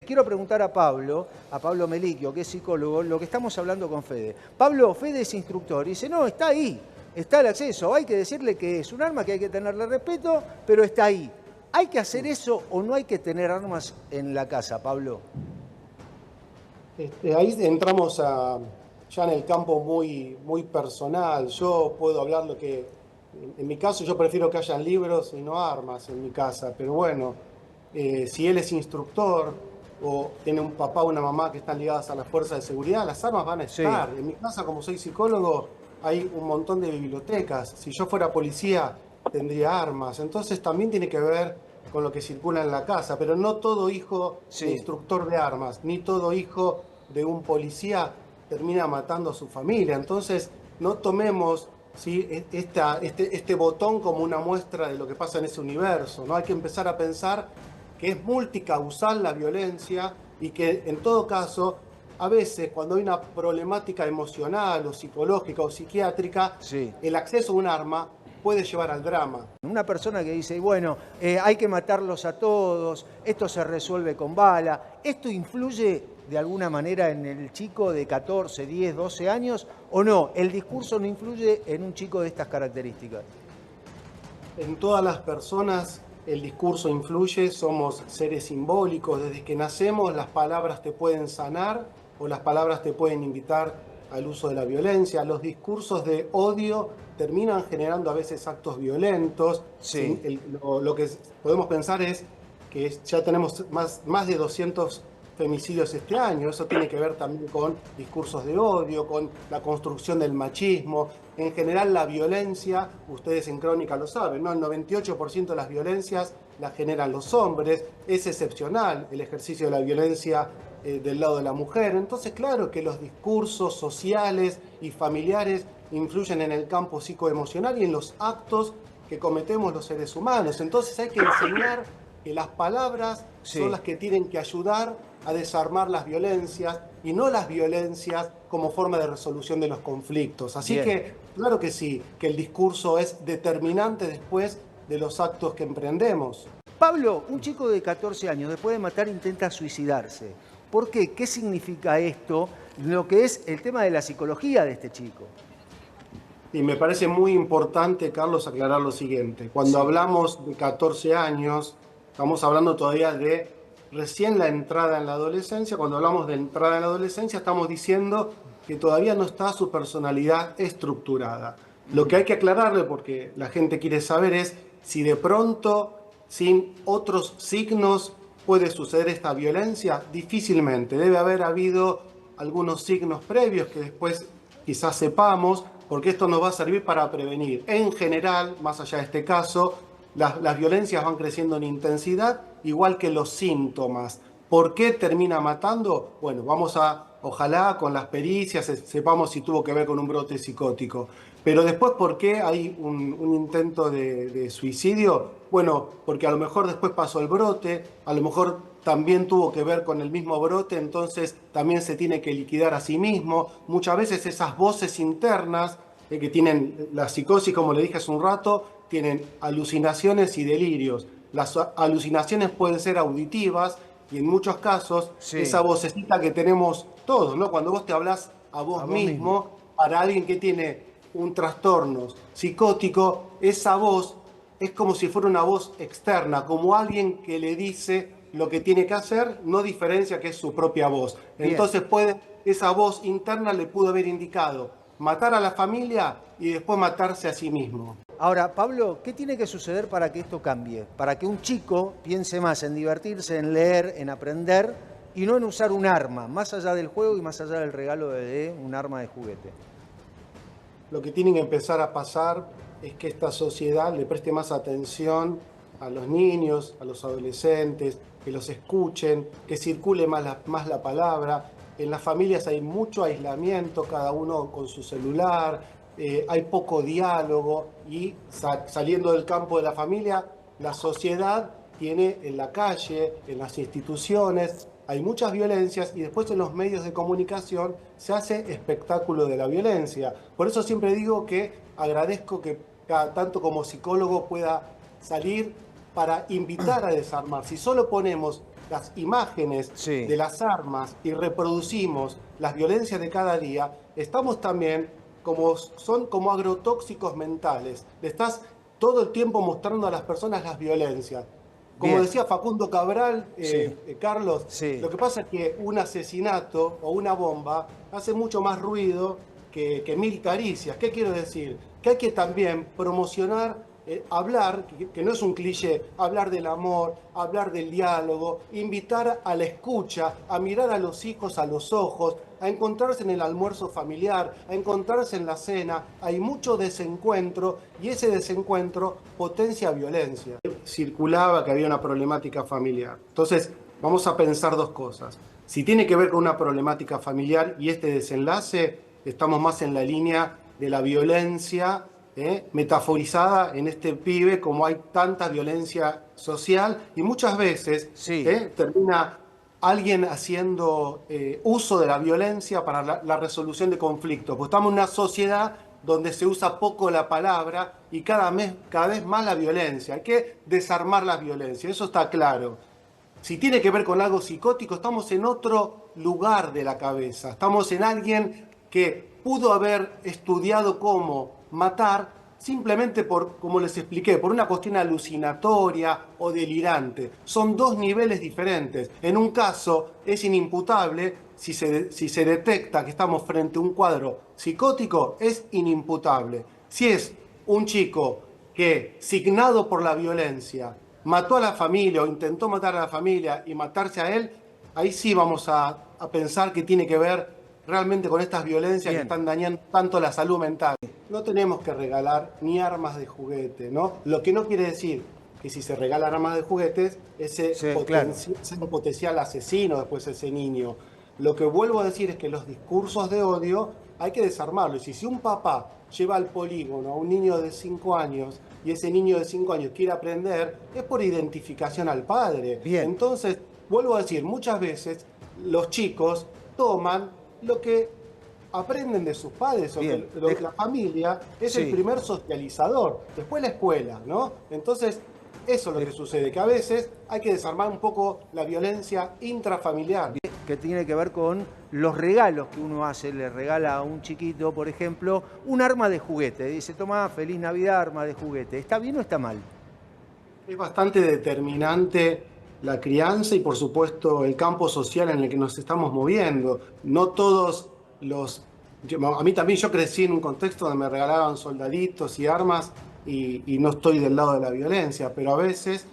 quiero preguntar a Pablo Melicchio, que es psicólogo, lo que estamos hablando con Fede. Pablo, Fede es instructor y dice, no, está ahí, está el acceso, hay que decirle que es un arma, que hay que tenerle respeto, pero está ahí. ¿Hay que hacer eso o no hay que tener armas en la casa, Pablo? Ahí entramos ya en el campo muy personal. Yo puedo hablar lo que, en mi caso, yo prefiero que hayan libros y no armas en mi casa, pero bueno, si él es instructor o tiene un papá o una mamá que están ligadas a las fuerzas de seguridad, las armas van a Sí, estar. En mi casa, como soy psicólogo, hay un montón de bibliotecas. Si yo fuera policía, tendría armas. Entonces también tiene que ver con lo que circula en la casa, pero no todo hijo de sí. instructor de armas, ni todo hijo de un policía termina matando a su familia. Entonces, no tomemos, ¿sí?, este botón como una muestra de lo que pasa en ese universo, ¿no? Hay que empezar a pensar que es multicausal la violencia y que en todo caso, a veces cuando hay una problemática emocional o psicológica o psiquiátrica, Sí. el acceso a un arma puede llevar al drama. Una persona que dice, bueno, hay que matarlos a todos, esto se resuelve con bala, ¿esto influye de alguna manera en el chico de 14, 10, 12 años o no? ¿El discurso no influye en un chico de estas características? En todas las personas el discurso influye, somos seres simbólicos, desde que nacemos las palabras te pueden sanar o las palabras te pueden invitar al uso de la violencia. Los discursos de odio terminan generando a veces actos violentos. Sí, Lo que podemos pensar es que ya tenemos más de 200 femicidios este año. Eso tiene que ver también con discursos de odio, con la construcción del machismo. En general, la violencia, ustedes en Crónica lo saben, ¿no? El 98% de las violencias las generan los hombres. Es excepcional el ejercicio de la violencia del lado de la mujer. Entonces, claro que los discursos sociales y familiares influyen en el campo psicoemocional y en los actos que cometemos los seres humanos. Entonces hay que enseñar que las palabras son sí, las que tienen que ayudar a desarmar las violencias y no las violencias como forma de resolución de los conflictos. Así bien. que, claro que sí, que el discurso es determinante después de los actos que emprendemos. Pablo, un chico de 14 años después de matar intenta suicidarse. ¿Por qué? ¿Qué significa esto? Lo que es el tema de la psicología de este chico. Y me parece muy importante, Carlos, aclarar lo siguiente. Cuando Sí, hablamos de 14 años, estamos hablando todavía de recién la entrada en la adolescencia. Cuando hablamos de entrada en la adolescencia, estamos diciendo que todavía no está su personalidad estructurada. Lo que hay que aclararle, porque la gente quiere saber, es si de pronto, sin otros signos, puede suceder esta violencia. Difícilmente. Debe haber habido algunos signos previos que después quizás sepamos, porque esto nos va a servir para prevenir. En general, más allá de este caso, las violencias van creciendo en intensidad, igual que los síntomas. ¿Por qué termina matando? Bueno, ojalá con las pericias sepamos si tuvo que ver con un brote psicótico. Pero después, ¿por qué hay un intento de suicidio? Bueno, porque a lo mejor después pasó el brote, a lo mejor también tuvo que ver con el mismo brote, entonces también se tiene que liquidar a sí mismo. Muchas veces esas voces internas que tienen la psicosis, como le dije hace un rato, tienen alucinaciones y delirios. Las alucinaciones pueden ser auditivas y en muchos casos esa sí, vocecita que tenemos todos, ¿no? Cuando vos te hablas a a vos vos mismo. mismo, para alguien que tiene un trastorno psicótico, esa voz es como si fuera una voz externa, como alguien que le dice lo que tiene que hacer, no diferencia que es su propia voz. Bien. Entonces esa voz interna le pudo haber indicado matar a la familia y después matarse a sí mismo. Ahora, Pablo, ¿qué tiene que suceder para que esto cambie? Para que un chico piense más en divertirse, en leer, en aprender y no en usar un arma, más allá del juego y más allá del regalo de un arma de juguete. Lo que tiene que empezar a pasar es que esta sociedad le preste más atención a los niños, a los adolescentes, que los escuchen, que circule más la palabra. En las familias hay mucho aislamiento, cada uno con su celular, hay poco diálogo y saliendo del campo de la familia, la sociedad tiene en la calle, en las instituciones, hay muchas violencias y después en los medios de comunicación se hace espectáculo de la violencia. Por eso siempre digo que agradezco que cada tanto como psicólogo pueda salir para invitar a desarmar. Si solo ponemos las imágenes Sí. de las armas y reproducimos las violencias de cada día, estamos también son como agrotóxicos mentales. Le estás todo el tiempo mostrando a las personas las violencias. Como Bien. decía Facundo Cabral, Sí. Carlos, Sí. lo que pasa es que un asesinato o una bomba hace mucho más ruido que mil caricias. ¿Qué quiero decir? Que hay que también promocionar, hablar, que no es un cliché, hablar del amor, hablar del diálogo, invitar a la escucha, a mirar a los hijos a los ojos, a encontrarse en el almuerzo familiar, a encontrarse en la cena. Hay mucho desencuentro y ese desencuentro potencia violencia. Circulaba que había una problemática familiar. Entonces, vamos a pensar dos cosas. Si tiene que ver con una problemática familiar y este desenlace, estamos más en la línea de la violencia metaforizada en este pibe, como hay tanta violencia social y muchas veces Sí. termina alguien haciendo uso de la violencia para la resolución de conflictos. Pues estamos en una sociedad donde se usa poco la palabra y cada vez más la violencia. Hay que desarmar la violencia, eso está claro. Si tiene que ver con algo psicótico, estamos en otro lugar de la cabeza. Estamos en alguien que pudo haber estudiado cómo matar simplemente por, como les expliqué, por una cuestión alucinatoria o delirante. Son dos niveles diferentes. En un caso es inimputable, si se detecta que estamos frente a un cuadro psicótico, es inimputable. Si es un chico que, signado por la violencia, mató a la familia o intentó matar a la familia y matarse a él, ahí sí vamos a pensar que tiene que ver realmente con estas violencias que están dañando tanto la salud mental. No tenemos que regalar ni armas de juguete, ¿no? Lo que no quiere decir que si se regalan armas de juguetes, ese potencial asesino después ese niño. Lo que vuelvo a decir es que los discursos de odio hay que desarmarlos. Y si un papá lleva al polígono a un niño de 5 años y ese niño de 5 años quiere aprender, es por identificación al padre. Bien. Entonces, vuelvo a decir, muchas veces los chicos toman lo que aprenden de sus padres, o que la familia es el primer socializador, después la escuela, ¿no? Entonces, eso es lo que sucede, que a veces hay que desarmar un poco la violencia intrafamiliar. Que tiene que ver con los regalos que uno hace, le regala a un chiquito, por ejemplo, un arma de juguete. Dice, toma, feliz Navidad, arma de juguete. ¿Está bien o está mal? Es bastante determinante la crianza y, por supuesto, el campo social en el que nos estamos moviendo. No todos a mí también, yo crecí en un contexto donde me regalaban soldaditos y armas y no estoy del lado de la violencia, pero a veces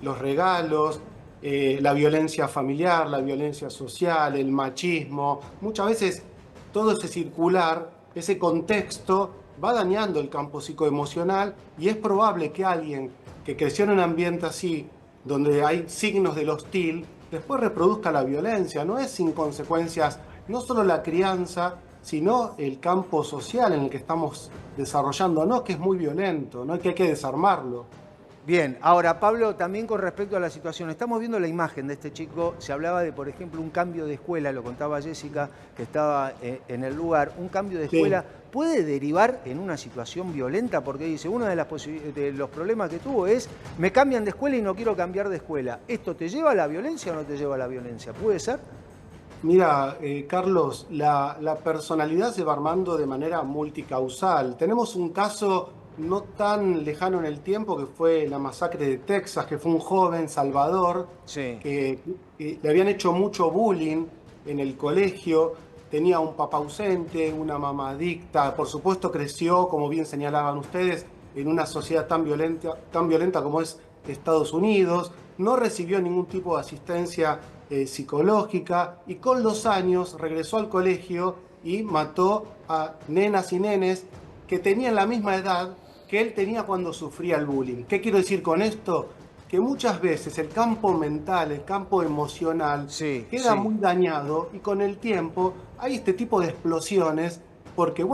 los regalos, la violencia familiar, la violencia social, el machismo, muchas veces todo ese circular, ese contexto va dañando el campo psicoemocional y es probable que alguien que creció en un ambiente así, donde hay signos del hostil, después reproduzca la violencia. No es sin consecuencias, no solo la crianza, sino el campo social en el que estamos desarrollándonos, que es muy violento, ¿no? Que hay que desarmarlo. Bien, ahora Pablo, también con respecto a la situación, estamos viendo la imagen de este chico, se hablaba de, por ejemplo, un cambio de escuela, lo contaba Jessica, que estaba en el lugar, un cambio de escuela puede derivar en una situación violenta, porque dice, uno de los problemas que tuvo es, me cambian de escuela y no quiero cambiar de escuela. ¿Esto te lleva a la violencia o no te lleva a la violencia? ¿Puede ser? Mira, Carlos, la personalidad se va armando de manera multicausal. Tenemos un caso no tan lejano en el tiempo, que fue la masacre de Texas, que fue un joven, Salvador, que le habían hecho mucho bullying en el colegio, tenía un papá ausente, una mamá adicta, por supuesto creció, como bien señalaban ustedes, en una sociedad tan violenta como es Estados Unidos, no recibió ningún tipo de asistencia psicológica y con los años regresó al colegio y mató a nenas y nenes que tenían la misma edad que él tenía cuando sufría el bullying. ¿Qué quiero decir con esto? Que muchas veces el campo mental, el campo emocional, queda muy dañado y con el tiempo hay este tipo de explosiones porque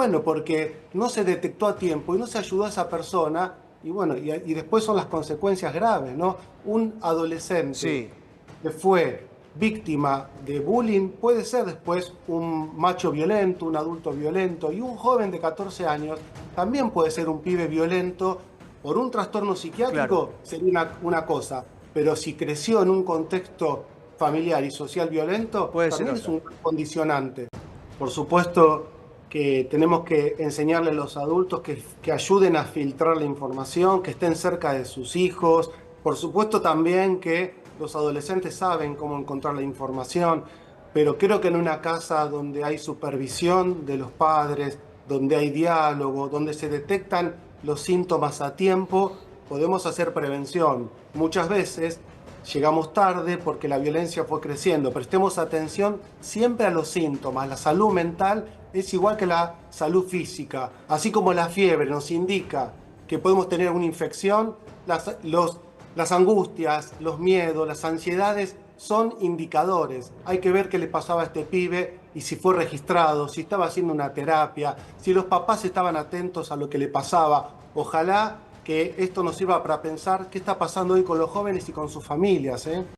no se detectó a tiempo y no se ayudó a esa persona y después son las consecuencias graves, ¿no? Un adolescente que fue víctima de bullying puede ser después un macho violento, un adulto violento, y un joven de 14 años también puede ser un pibe violento por un trastorno psiquiátrico, sería una cosa, pero si creció en un contexto familiar y social violento Puede ser también es otra. un condicionante. Por supuesto que tenemos que enseñarle a los adultos que ayuden a filtrar la información, que estén cerca de sus hijos. Por supuesto también que los adolescentes saben cómo encontrar la información, pero creo que en una casa donde hay supervisión de los padres, donde hay diálogo, donde se detectan los síntomas a tiempo, podemos hacer prevención. Muchas veces llegamos tarde porque la violencia fue creciendo. Prestemos atención siempre a los síntomas. La salud mental es igual que la salud física. Así como la fiebre nos indica que podemos tener una infección, las angustias, los miedos, las ansiedades son indicadores. Hay que ver qué le pasaba a este pibe y si fue registrado, si estaba haciendo una terapia, si los papás estaban atentos a lo que le pasaba. Ojalá que esto nos sirva para pensar qué está pasando hoy con los jóvenes y con sus familias, ¿eh?